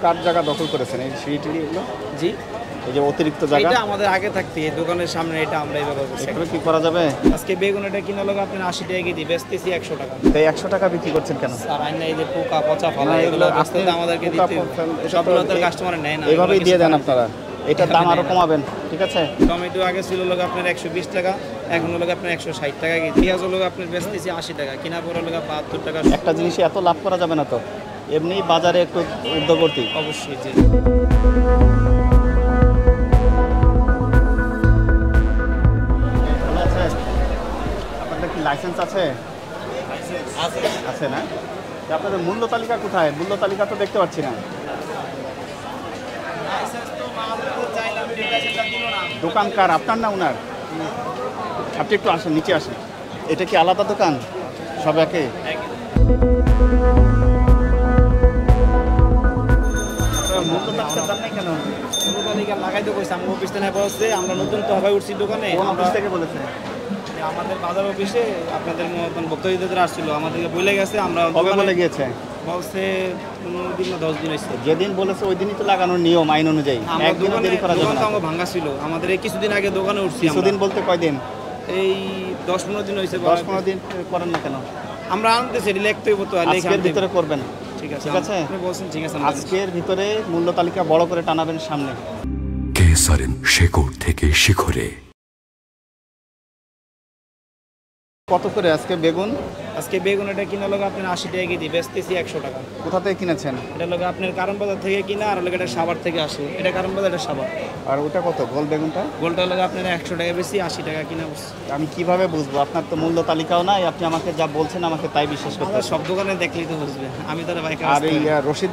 কার জায়গা দখল করেছেন এই সিঁড়িটি এগুলো? জি, এই যে অতিরিক্ত জায়গা এটা আমাদের আগে থাকতে এই দোকানের সামনে এটা আমরা ব্যবহার করছি। এখানে কি করা যাবে? আজকে বেগুন এটা কিনা লোক আপনার 80 টাকা কেজি, বেচতেছি 100 টাকা। তাই 100 টাকা বিক্রি করছেন কেন? স্যার আইনা এই যে পোকা পচা ফল না, এগুলো এগুলো আস্তে আপনি আমাদেরকে পোকা দিতে ফল, এটা তো সবগুলো তো কাস্টমার নেয় না। এইভাবেই এগুলো দিয়ে দেন কিছু আপনারা। এটার দাম আরো কমাবেন, ঠিক আছে? টমেটো আগে ছিল লোক আপনার 120 টাকা, এখন লোক আপনার 160 টাকা কেজি। পেঁয়াজ লোক আপনার বেচতেছি 80 টাকা, কিনা পড়া লোক 72 টাকা। একটা জিনিসে এত লাভ করা যাবে না তো, এমনি বাজারে একটু উদ্যোগতি। অবশ্যই জি। ভালো আছে? আপনাদের কি লাইসেন্স আছে? আছে না? তা আপনাদের মূল্য তালিকা কোথায়? মূল্য তালিকা তো দেখতে পাচ্ছি না। দোকানকার আপনার না উনার? আপনি একটু আসেন, নিচে আসেন। এটা কি আলাদা দোকান? সব একে? মূল্য তালিকার দাম নেই কেন? মূল্য তালিকা লাগাইতে কইছে, আমরা অফিস থেকে বলছে আমরা নতুন তো হবে উঠছি দোকানে। কোন আমরা অফিস থেকে বলেছে? আমাদের বাজার অফিসে আপনাদের মতন বক্তব্য আসছিল, আমাদেরকে বলে গেছে। আমরা কবে বলে গিয়েছে? বলছে 15 দিন না 10 দিন হয়েছে। যেদিন বলেছে ওই দিনই তো লাগানোর নিয়ম আইন অনুযায়ী। আমরা একদিনও দেরি করা যাবে দোকান না। তো আমার ভাঙা ছিল, আমাদের এই কিছুদিন আগে দোকানে উঠছি। কিছুদিন বলতে কয়দিন? এই 10-15 দিন হয়েছে। 10-15 দিন করেন না কেন? আমরা আনতেছি, লিখতে হইব তো। আজকের ভিতরে করবেন, ঠিক আছে? ঠিক আছে? আপনি বলছেন ঠিক আছে। আজকের ভিতরে মূল্য তালিকা বড় করে টানাবেন সামনে। কেসারেন শেকড় থেকে শিখরে। কত করে আজকে বেগুন? আজকে বেগুন এটা কিনা লোক আপনার 80 টাকা কেজি, বেচতেছি 100 টাকা। কোথা থেকে কিনেছেন? এটা লোক আপনার কারণ বাজার থেকে কিনা, আর লোক এটা সাভার থেকে আসে। এটা কারণ বাজার, এটা সাভার। আর ওটা কত গোল বেগুনটা? গোলটা লোক আপনার 100 টাকা বেশি, 80 টাকা কিনা বসছে। আমি কিভাবে বুঝবো? আপনার তো মূল্য তালিকাও নাই, আপনি আমাকে যা বলছেন আমাকে তাই বিশ্বাস করতে আমরা হবে। সব দোকানে দেখলেই তো বুঝবে, আমি তারা বাইক। আর এই রসিদ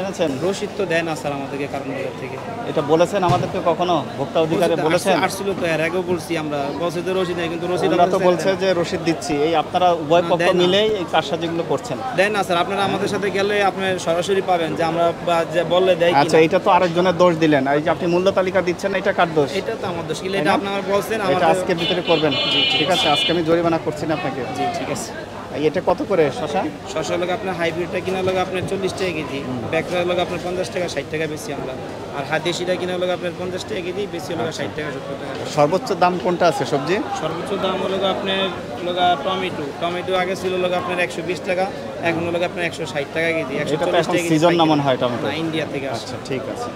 এনেছেন? রসিদ তো দেয় না স্যার আমাদেরকে কারণ বাজার থেকে। এটা বলেছেন আমাদেরকে কখনো? ভোক্তা অধিকারে বলেছেন? আসছিল তো, এর আগেও বলছি আমরা, বলছে যে রসিদ নেই, কিন্তু রসিদ ওরা তো বলছে যে রসিদ দিচ্ছি। এই আপনারা উভয় পক্ষ দেয় না। মিলেই এই কারসাজিগুলো করছেন। দেয় না স্যার। আপনারা আমাদের সাথে গেলে আপনার সরাসরি পাবেন যে আমরা যে বললে দেয় কিনা। আচ্ছা, এটা তো আরেকজনের দোষ দিলেন। এই যে আপনি মূল্য তালিকা দিচ্ছেন না, এটা কার দোষ? এটা তো আমার দোষ, তাই এটা না? আপনারা বলছেন এটা আমাদের। আজকের ভিতরে করবেন, জি, ঠিক আছে? আজকে আমি জরিমানা করছি না আপনাকে। জি ঠিক আছে। এটা কত করে শশা? শশা লোক আপনার হাইব্রিডটা কিনা লোক আপনার 40 টাকা কেজি, ব্যাকরা লোক আপনার 50 টাকা 60 টাকা বেশি আমরা। আর হাদেশিটা কিনা লোক আপনার 50 টাকা কেজি, বেশি লোক 60 টাকা 70 টাকা। সর্বোচ্চ দাম কোনটা আছে সবজি? সর্বোচ্চ দাম হলো আপনার টমেটো আগে ছিল লোক আপনার 120 টাকা, এখন লোক আপনার 160 টাকা কেজি। এটা তো এখন সিজন না মনে হয় টমেটো? না, ইন্ডিয়া থেকে আসছে। আচ্ছা, ঠিক আছে।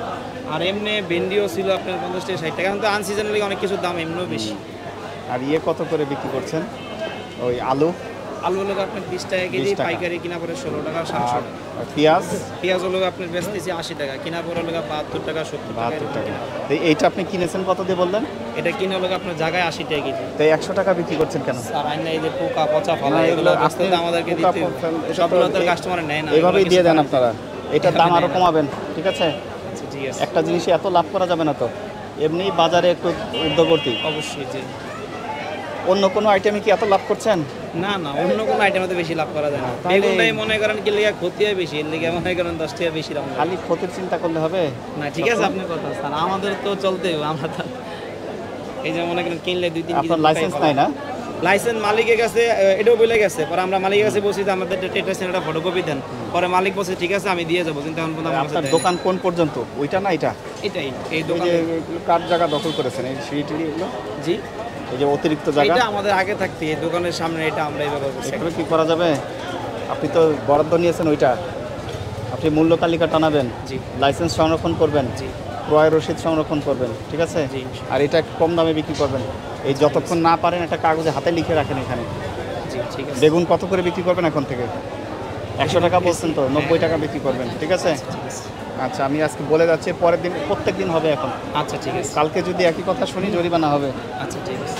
আর এমনি ভেন্ডিও ছিল আপনার 50 টাকা 60 টাকা, এখন তো আনসিজনালি অনেক কিছুর দাম এমনিও বেশি। আর কত করে বিক্রি করছেন? ওই আলু আলু লোক আপনার 20 টাকা কেজি, 20 টাকা। পাইকারি কিনা পড়ে 16 টাকা 700 আর টাকা। পেঁয়াজ? পেঁয়াজ লোক আপনার বেচতেছি 80 টাকা, কিনা পড়ে লোক 72 টাকা 70 টাকা। 72 টাকা। তো এইটা আপনি কিনেছেন কত দিয়ে বললেন? এটা কিনা লোক আপনার জায়গায় 80 টাকা কেজি। তাই 100 টাকা বিক্রি করছেন কেন? স্যার আইনা এই যে পোকা পচা ফল না, এগুলো এগুলো আস্তে আমাদেরকে পোকা দিতে ফল, এটা তো সবগুলো তো কাস্টমার নেয় না। এইভাবেই এগুলো দিয়ে কিছু দেন করার আপনারা। এটার দাম আরো কমাবেন, ঠিক আছে? আচ্ছা, ঠিক আছে। একটা জিনিসে এত লাভ করা যাবে না তো, এমনি বাজারে একটু উদ্যোগতি। অবশ্যই জি। অন্য কোনো আইটেমে কি এত লাভ করছেন? না না, অন্য কোনো আইটেমে তো বেশি লাভ করা যায় না। তাহলে- বেগুনটাই মনে করেন কি লেগে ক্ষতি হয় বেশি, এর লেগে মনে করেন 10 টাকা বেশি দাম। খালি ক্ষতির চিন্তা করলে হবে না ঠিক আছে, আপনি কথা স্যার, আমাদের তো চলতে হবে। আমরা তো এই যে মনে করেন কিনলে 2-3 কেজি। আপনার লাইসেন্স নাই না? লাইসেন্স মালিকের কাছে এটাও বলে গেছে। পরে আমরা মালিকের কাছে বলছি যে আমাদের একটা ফটোকপি দেন। পরে মালিক বলছে ঠিক আছে আমি দিয়ে যাবো, কিন্তু এখন পর্যন্ত আমার কাছে আপনার দেয়নি। দোকান কোন পর্যন্ত? ওইটা না এটা? এটাই এই এই দোকান। যে কার জায়গা দখল করেছেন এই সিঁড়িটি এগুলো? জি, এই যে অতিরিক্ত জায়গা এটা আমাদের আগে থাকতে এই দোকানের সামনে এটা আমরা ব্যবহার করছি। এখানে কি করা যাবে? আপনি তো বরাদ্দ নিয়েছেন ওইটা, আপনি মূল্য তালিকা টানাবেন, জি লাইসেন্স সংরক্ষণ করবেন, জি ক্রয় রসিদ সংরক্ষণ করবেন, ঠিক আছে? জি। আর এটা একটু কম দামে বিক্রি করবেন। এই যতক্ষণ না পারেন একটা কাগজে হাতে লিখে রাখেন এখানে। জি ঠিক আছে। বেগুন কত করে বিক্রি করবেন এখন থেকে? 100 টাকা বলছেন তো, 90 টাকা বিক্রি করবেন, ঠিক আছে? ঠিক আছে। আচ্ছা, আমি আজকে বলে যাচ্ছি, পরের দিন প্রত্যেক দিন হবে এখন। আচ্ছা ঠিক আছে। কালকে যদি একই কথা শুনি জরিমানা হবে। আচ্ছা ঠিক আছে।